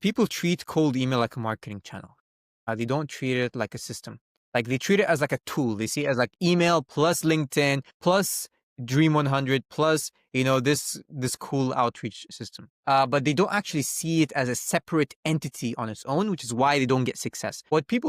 People treat cold email like a marketing channel. They don't treat it like a system. Like they treat it as like a tool. They see it as like email plus LinkedIn plus Dream 100 plus this cool outreach system. But they don't actually see it as a separate entity on its own, which is why they don't get success. What they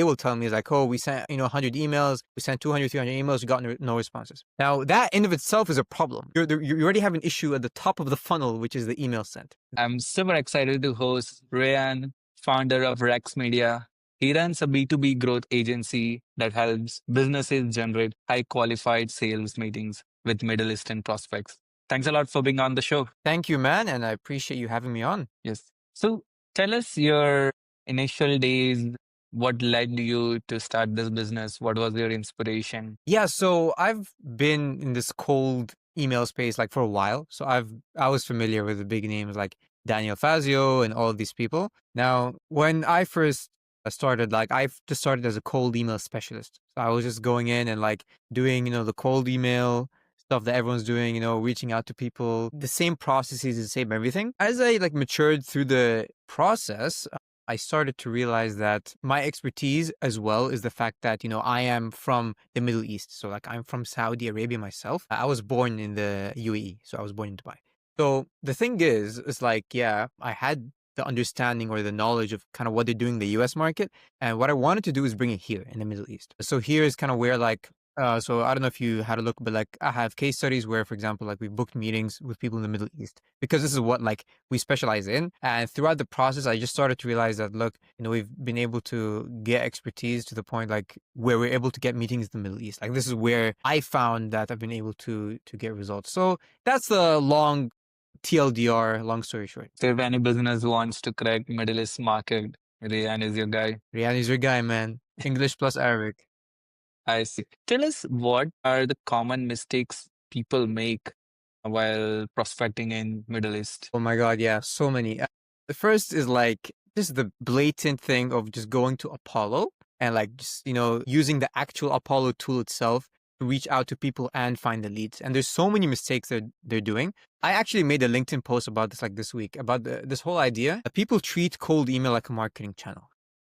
will tell me is like, oh, we sent 100 emails, we sent 200, 300 emails, we got no responses. Now that in of itself is a problem. You already have an issue at the top of the funnel, which is the email sent. I'm super excited to host Rayan, founder of Rex Media. He runs a B2B growth agency that helps businesses generate high qualified sales meetings with Middle Eastern prospects. Thanks a lot for being on the show. Thank you, man, and I appreciate you having me on. Yes. So tell us your initial days. What led you to start this business? What was your inspiration? Yeah, so I've been in this cold email space like for a while. So I was familiar with the big names like Daniel Fazio and all of these people. Now, when I first started, like I've just started as a cold email specialist. So I was just going in and like doing, the cold email stuff that everyone's doing, reaching out to people, the same processes, the same everything. As I like matured through the process, I started to realize that my expertise as well is the fact that, I am from the Middle East. So like I'm from Saudi Arabia myself. I was born in the UAE. So I was born in Dubai. So the thing is, it's like, yeah, I had the understanding or the knowledge of kind of what they're doing in the US market. And what I wanted to do is bring it here in the Middle East. So here is kind of where like so I don't know if you had a look, but like I have case studies where, for example, like we booked meetings with people in the Middle East because this is what like we specialize in. And throughout the process, I just started to realize that, look, we've been able to get expertise to the point like where we're able to get meetings in the Middle East. Like this is where I found that I've been able to get results. So that's the long TLDR, long story short. So if any business wants to crack Middle East market, Rayan is your guy. Rian is your guy, man. English plus Arabic. I see. Tell us what are the common mistakes people make while prospecting in Middle East? Oh my God, yeah, so many. The first is like just the blatant thing of just going to Apollo and like just, using the actual Apollo tool itself to reach out to people and find the leads. And there's so many mistakes that they're doing. I actually made a LinkedIn post about this like this week about this whole idea that people treat cold email like a marketing channel.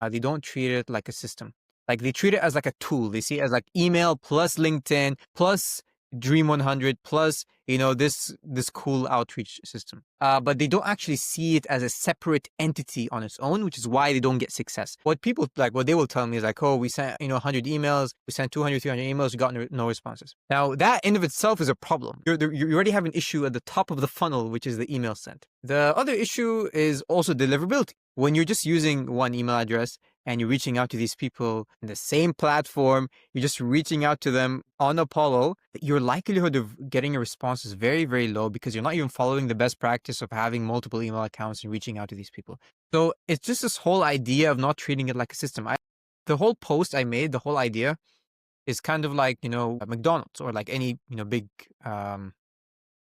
They don't treat it like a system. Like they treat it as like a tool. They see it as like email plus LinkedIn plus Dream 100 plus, this cool outreach system. But they don't actually see it as a separate entity on its own, which is why they don't get success. What they will tell me is like, oh, we sent, 100 emails, we sent 200, 300 emails, we got no responses. Now that in of itself is a problem. You already have an issue at the top of the funnel, which is the email sent. The other issue is also deliverability. When you're just using one email address and you're reaching out to these people in the same platform, you're just reaching out to them on Apollo, your likelihood of getting a response is very, very low because you're not even following the best practice of having multiple email accounts and reaching out to these people. So it's just this whole idea of not treating it like a system. The whole post I made, the whole idea is kind of like, McDonald's or like any, big,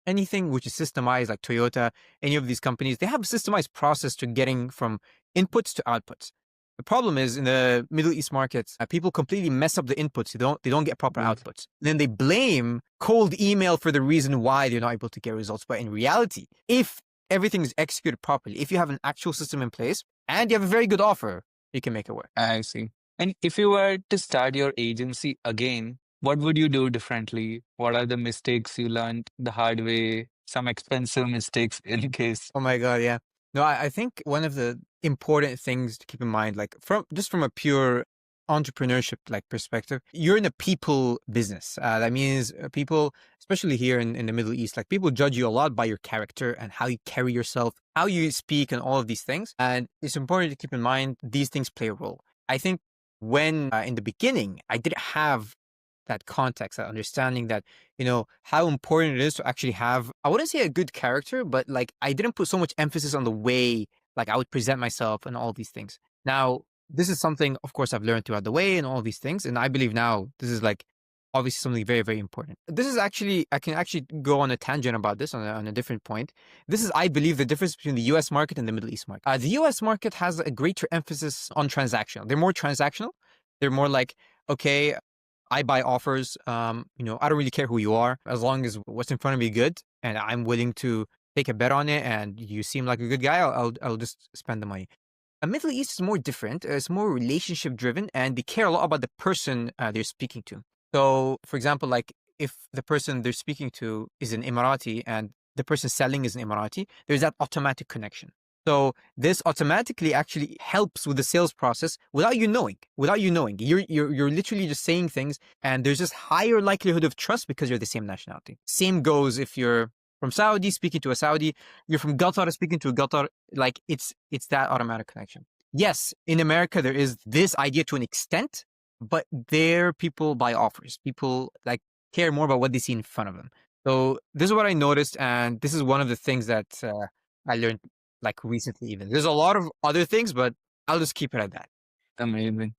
anything which is systemized like Toyota, any of these companies, they have a systemized process to getting from inputs to outputs. The problem is in the Middle East markets, people completely mess up the inputs. They don't get proper outputs. Then they blame cold email for the reason why they're not able to get results. But in reality, if everything is executed properly, if you have an actual system in place and you have a very good offer, you can make it work. I see. And if you were to start your agency again, what would you do differently? What are the mistakes you learned the hard way? Some expensive mistakes in case. Oh my God, yeah. No, I think one of the important things to keep in mind, like from a pure entrepreneurship like perspective, you're in a people business. That means people, especially here in the Middle East, like people judge you a lot by your character and how you carry yourself, how you speak, and all of these things. And it's important to keep in mind these things play a role. I think when in the beginning I didn't have that context, that understanding that, how important it is to actually have, I wouldn't say a good character, but like I didn't put so much emphasis on the way like I would present myself and all these things. Now, this is something, of course, I've learned throughout the way and all these things. And I believe now this is like obviously something very, very important. This is actually, I can actually go on a tangent about this on a different point. This is, I believe, the difference between the US market and the Middle East market. The US market has a greater emphasis on transactional. They're more transactional. They're more like, okay, I buy offers. I don't really care who you are as long as what's in front of me good, and I'm willing to take a bet on it and you seem like a good guy, I'll just spend the money. Middle East is more different. It's more relationship driven, and they care a lot about the person they're speaking to. So, for example, like if the person they're speaking to is an Emirati and the person selling is an Emirati, there's that automatic connection. So this automatically actually helps with the sales process without you knowing. Without you knowing, you're literally just saying things, and there's just higher likelihood of trust because you're the same nationality. Same goes if you're from Saudi speaking to a Saudi, you're from Qatar speaking to a Qatar. Like it's that automatic connection. Yes, in America there is this idea to an extent, but there people buy offers. People like care more about what they see in front of them. So this is what I noticed, and this is one of the things that I learned like recently. Even there's a lot of other things, but I'll just keep it at that. Amazing.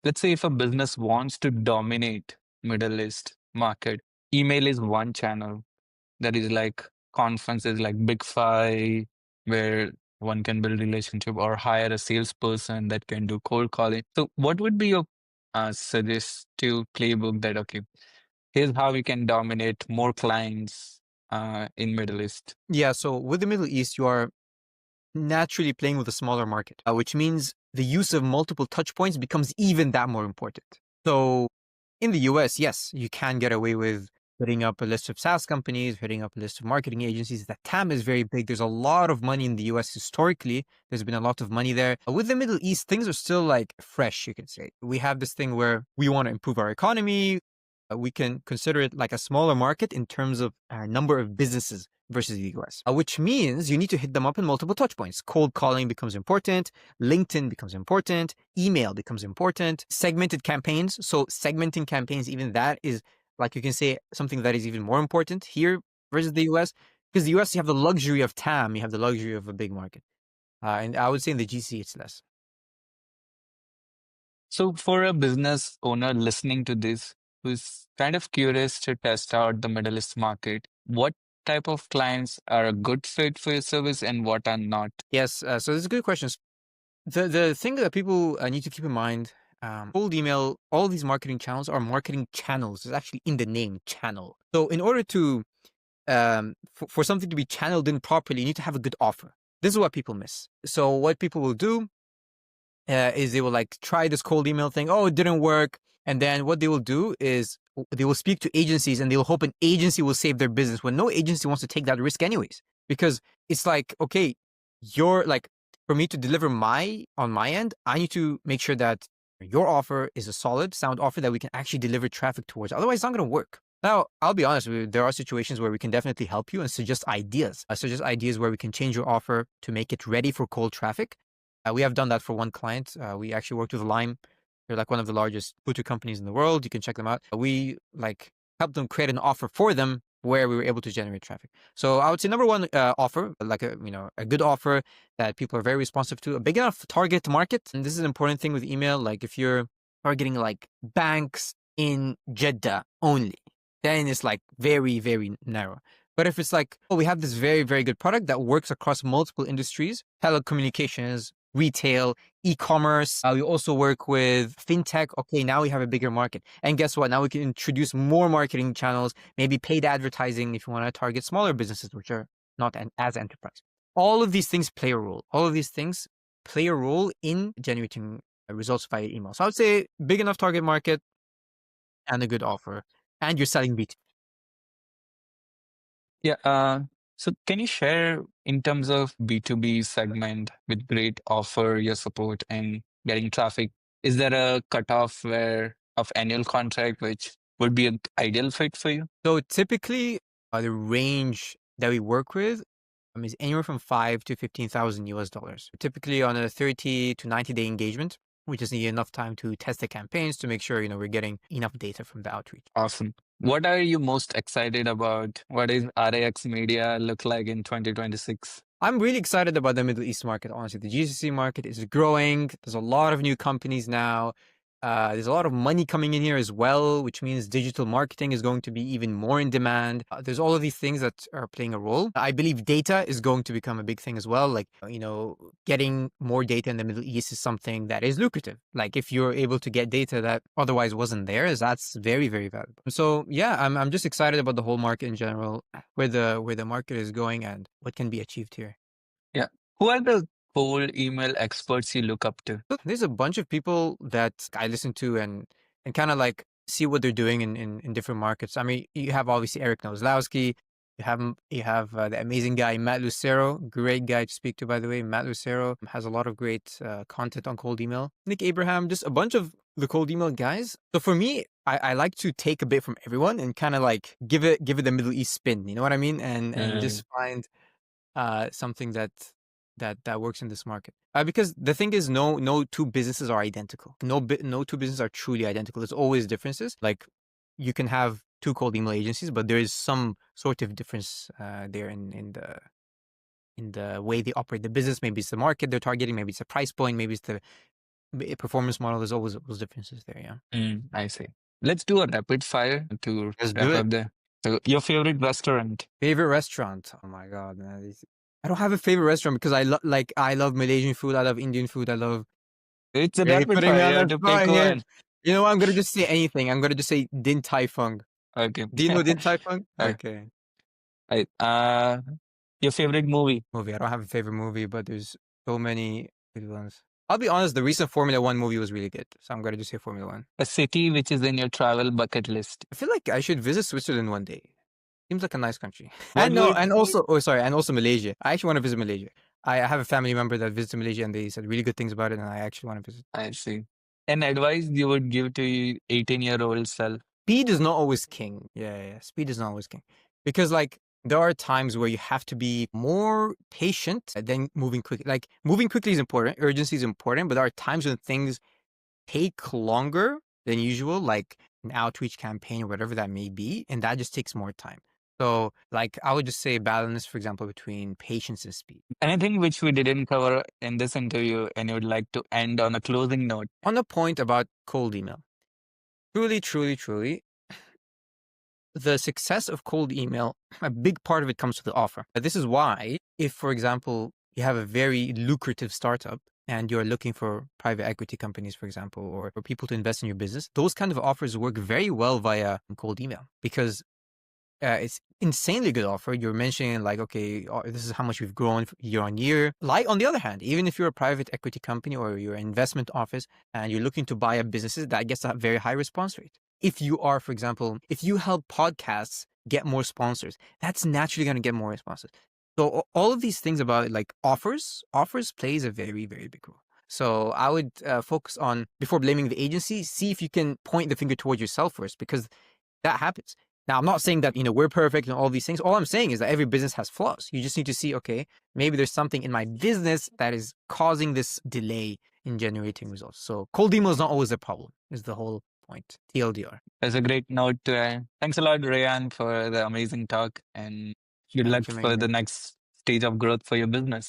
Let's say if a business wants to dominate Middle East market, email is one channel. There is like conferences like Big Five, where one can build relationship or hire a salesperson that can do cold calling. So what would be your suggestive playbook that, okay, here's how we can dominate more clients in Middle East? Yeah. So with the Middle East, you are naturally playing with a smaller market, which means the use of multiple touch points becomes even that more important. So in the US, yes, you can get away with hitting up a list of SaaS companies, hitting up a list of marketing agencies. The TAM is very big. There's a lot of money in the US historically. There's been a lot of money there. With the Middle East, things are still like fresh, you can say. We have this thing where we want to improve our economy. We can consider it like a smaller market in terms of number of businesses versus the US, which means you need to hit them up in multiple touch points. Cold calling becomes important, LinkedIn becomes important, email becomes important, segmented campaigns. So segmenting campaigns, even that is like you can say something that is even more important here versus the US. Because the US, you have the luxury of TAM, you have the luxury of a big market. And I would say in the GC, it's less. So for a business owner listening to this who's kind of curious to test out the Middle East market, what type of clients are a good fit for your service and what are not? Yes, so this is a good question. The thing that people need to keep in mind, cold email, all these marketing channels are marketing channels. It's actually in the name, channel. So in order to for something to be channeled in properly, you need to have a good offer. This is what people miss. So what people will do is they will like try this cold email thing. Oh, it didn't work. And then what they will do is they will speak to agencies and they will hope an agency will save their business when no agency wants to take that risk anyways. Because it's like, okay, you're like, for me to deliver on my end, I need to make sure that your offer is a solid, sound offer that we can actually deliver traffic towards. Otherwise, it's not going to work. Now, I'll be honest with you, there are situations where we can definitely help you and suggest ideas. Suggest ideas where we can change your offer to make it ready for cold traffic. We have done that for one client. We actually worked with Lime. They're like one of the largest boutique companies in the world. You can check them out. We like helped them create an offer for them where we were able to generate traffic. So I would say number one offer, like a good offer that people are very responsive to, a big enough target market. And this is an important thing with email. Like if you're targeting like banks in Jeddah only, then it's like very, very narrow. But if it's like, oh, we have this very, very good product that works across multiple industries, telecommunications, retail, e-commerce. We also work with fintech. Okay, now we have a bigger market. And guess what? Now we can introduce more marketing channels, maybe paid advertising if you want to target smaller businesses, which are not as enterprise. All of these things play a role. All of these things play a role in generating results via email. So I would say big enough target market and a good offer. And you're selling B2B. Yeah. So can you share in terms of B2B segment with great offer, your support and getting traffic? Is there a cutoff where of annual contract which would be an ideal fit for you? So typically, the range that we work with is anywhere from 5 to 15,000 US dollars. Typically on a 30 to 90-day engagement, we just need enough time to test the campaigns to make sure we're getting enough data from the outreach. Awesome. What are you most excited about? What is RAX Media look like in 2026? I'm really excited about the Middle East market. Honestly, the GCC market is growing. There's a lot of new companies now. There's a lot of money coming in here as well, which means digital marketing is going to be even more in demand. There's all of these things that are playing a role. I believe data is going to become a big thing as well. Like, getting more data in the Middle East is something that is lucrative. Like, if you're able to get data that otherwise wasn't there, that's very, very valuable. So yeah, I'm just excited about the whole market in general, where the market is going and what can be achieved here. Yeah. Who are the cold email experts you look up to? So there's a bunch of people that I listen to and kind of like see what they're doing in different markets. I mean, you have obviously Eric Nowzlowski. You have the amazing guy Matt Lucero, great guy to speak to, by the way. Matt Lucero has a lot of great content on cold email. Nick Abraham, just a bunch of the cold email guys. So for me, I like to take a bit from everyone and kind of like give it the Middle East spin. You know what I mean? And Mm, just find something that works in this market. Because the thing is, no two businesses are identical. No two businesses are truly identical. There's always differences. Like, you can have two cold email agencies, but there is some sort of difference there in the way they operate the business. Maybe it's the market they're targeting. Maybe it's the price point. Maybe it's the performance model. There's always those differences there. Yeah. I see. Let's do a rapid fire to Let's do wrap it. up there. So, your favorite restaurant? Favorite restaurant? Oh my god, man. I don't have a favorite restaurant because I love Malaysian food. I love Indian food. I love. It's a Yeah, you're rapid putting me fire. on You have the to spot pick here. one. You know what? I'm gonna just say anything. I'm gonna just say Din Tai Fung. Okay. Do you know Din Tai Fung? Uh, Okay. right. Your favorite movie? Movie. I don't have a favorite movie, but there's so many good ones. I'll be honest, the recent Formula One movie was really good. So I'm gonna just say Formula One. A city which is in your travel bucket list? I feel like I should visit Switzerland one day. Seems like a nice country. What And no, would and also, oh sorry, and also Malaysia. I actually want to visit Malaysia. I have a family member that visited Malaysia and they said really good things about it, and I actually want to visit. I see. An advice you would give to your 18-year-old self? Speed is not always king. Yeah. Speed is not always king. Because like there are times where you have to be more patient than moving quickly. Like moving quickly is important, urgency is important, but there are times when things take longer than usual, like an outreach campaign or whatever that may be, and that just takes more time. So like I would just say balance, for example, between patience and speed. Anything which we didn't cover in this interview and you would like to end on a closing note? On the point about cold email, truly, the success of cold email, a big part of it comes to the offer. This is why, if, for example, you have a very lucrative startup and you're looking for private equity companies, for example, or for people to invest in your business, those kind of offers work very well via cold email because it's insanely good offer. You're mentioning like, okay, this is how much we've grown year on year. Like on the other hand, even if you're a private equity company or you're an investment office and you're looking to buy up businesses, that gets a very high response rate. If you are, for example, if you help podcasts get more sponsors, that's naturally going to get more responses. So all of these things about like offers plays a very, very big role. So I would focus on, before blaming the agency, see if you can point the finger towards yourself first, because that happens. Now, I'm not saying that, we're perfect and all these things. All I'm saying is that every business has flaws. You just need to see, okay, maybe there's something in my business that is causing this delay in generating results. So cold email is not always a problem, is the whole point. TLDR. That's a great note to end. Thanks a lot, Rayan, for the amazing talk, and good luck Thank you, for the Mayur. next stage of growth for your business.